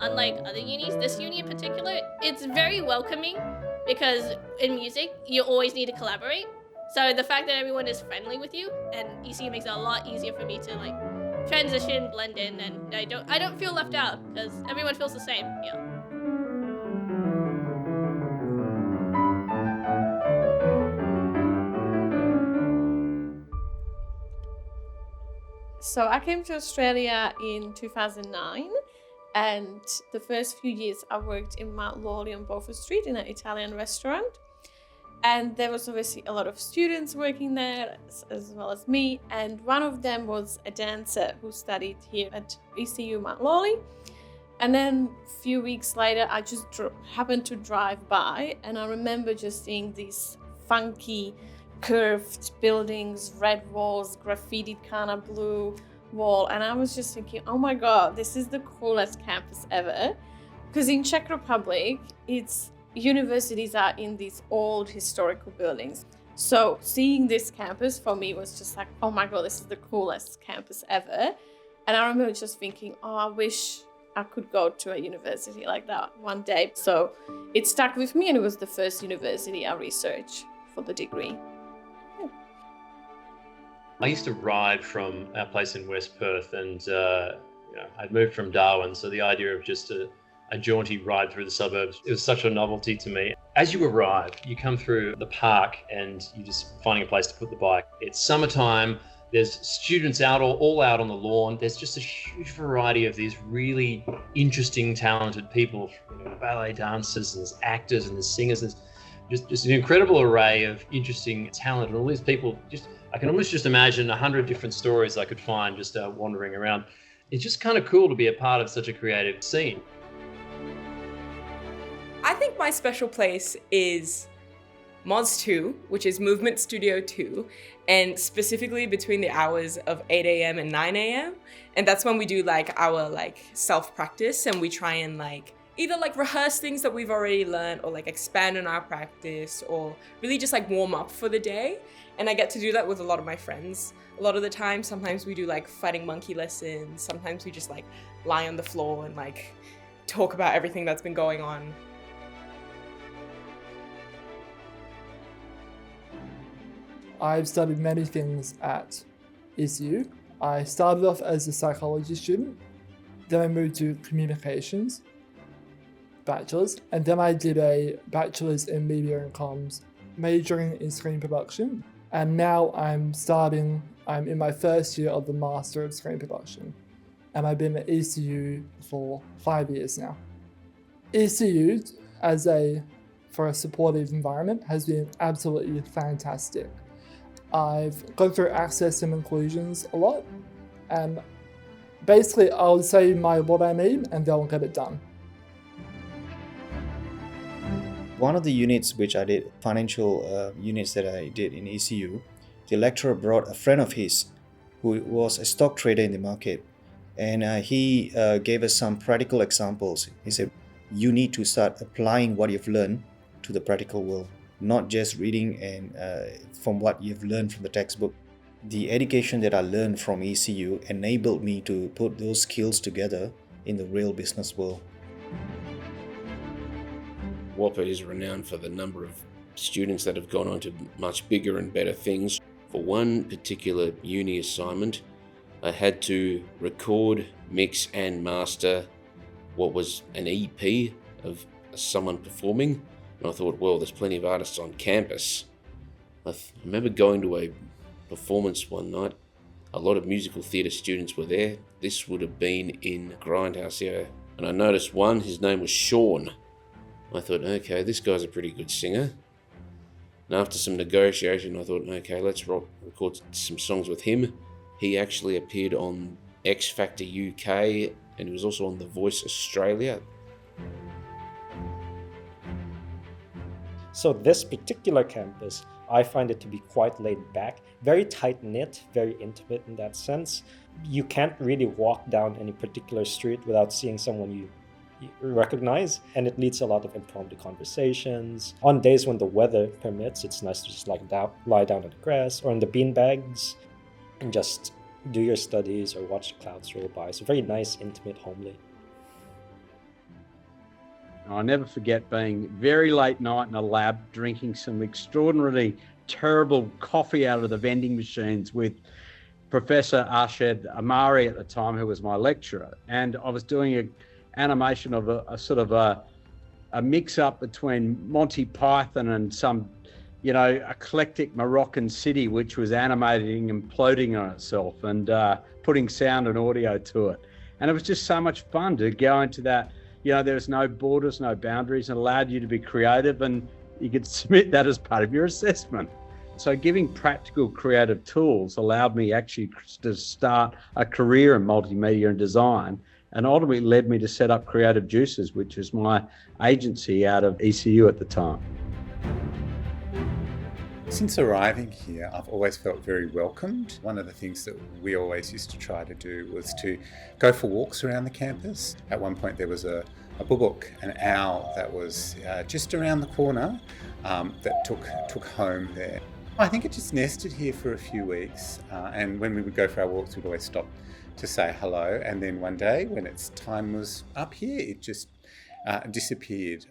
unlike other unis, this uni in particular, it's very welcoming because in music, you always need to collaborate. So the fact that everyone is friendly with you and ECU makes it a lot easier for me to like transition, blend in, and I don't feel left out because everyone feels the same. Yeah. So I came to Australia in 2009, and the first few years I worked in Mount Lawley on Beaufort Street in an Italian restaurant. And there was obviously a lot of students working there as well as me. And one of them was a dancer who studied here at ECU Mount Lawley. And then a few weeks later, I just happened to drive by, and I remember just seeing these funky curved buildings, red walls, graffitied kind of blue wall. And I was just thinking, oh my God, this is the coolest campus ever. Because in Czech Republic, universities are in these old historical buildings. So seeing this campus for me was just like, oh my God, this is the coolest campus ever. And I remember just thinking, oh, I wish I could go to a university like that one day. So it stuck with me, and it was the first university I researched for the degree. I used to ride from our place in West Perth, and I'd moved from Darwin, so the idea of just a jaunty ride through the suburbs, it was such a novelty to me. As you arrive, you come through the park and you're just finding a place to put the bike. It's summertime, there's students all out on the lawn. There's just a huge variety of these really interesting, talented people, ballet dancers, and there's actors and there's singers. There's just an incredible array of interesting talent, and all these people, I can almost just imagine 100 different stories I could find just wandering around. It's just kind of cool to be a part of such a creative scene. I think my special place is Moz 2, which is Movement Studio 2, and specifically between the hours of 8 a.m. and 9 a.m. And that's when we do our self-practice, and we try and either rehearse things that we've already learned, or expand on our practice, or really just warm up for the day. And I get to do that with a lot of my friends. A lot of the time, sometimes we do fighting monkey lessons. Sometimes we just lie on the floor and talk about everything that's been going on. I've studied many things at ECU. I started off as a psychology student, then I moved to communications, bachelor's, and then I did a bachelor's in media and comms, majoring in screen production, and now I'm in my first year of the Master of Screen Production, and I've been at ECU for 5 years now. ECU, for a supportive environment, has been absolutely fantastic. I've gone through access and inclusions a lot, and basically I'll say what I need and they'll get it done. One of the units which I did, financial units that I did in ECU, the lecturer brought a friend of his who was a stock trader in the market, and he gave us some practical examples. He said, you need to start applying what you've learned to the practical world, not just reading and from what you've learned from the textbook. The education that I learned from ECU enabled me to put those skills together in the real business world. WAPA is renowned for the number of students that have gone on to much bigger and better things. For one particular uni assignment, I had to record, mix and master what was an EP of someone performing. And I thought, well, there's plenty of artists on campus. I remember going to a performance one night. A lot of musical theatre students were there. This would have been in Grindhouse area. And I noticed one, his name was Sean. I thought, okay, this guy's a pretty good singer. And after some negotiation, I thought, okay, let's record some songs with him. He actually appeared on X Factor UK, and he was also on The Voice Australia. So this particular campus, I find it to be quite laid back, very tight-knit, very intimate in that sense. You can't really walk down any particular street without seeing someone you recognize, and it leads a lot of impromptu conversations. On days when the weather permits, it's nice to just lie down on the grass or in the beanbags and just do your studies or watch the clouds roll by. So very nice, intimate, homely. I'll never forget being very late night in a lab, drinking some extraordinarily terrible coffee out of the vending machines with Professor Arshed Amari at the time, who was my lecturer. And I was doing an animation of a sort of a mix-up between Monty Python and some, eclectic Moroccan city, which was animating and imploding on itself and putting sound and audio to it. And it was just so much fun to go into that. There was no borders, no boundaries, and allowed you to be creative, and you could submit that as part of your assessment. So giving practical creative tools allowed me actually to start a career in multimedia and design, and ultimately led me to set up Creative Juices, which was my agency out of ECU at the time. Since arriving here, I've always felt very welcomed. One of the things that we always used to try to do was to go for walks around the campus. At one point there was a bubuk, an owl that was just around the corner that took home there. I think it just nested here for a few weeks, and when we would go for our walks we'd always stop to say hello, and then one day when its time was up here it just disappeared.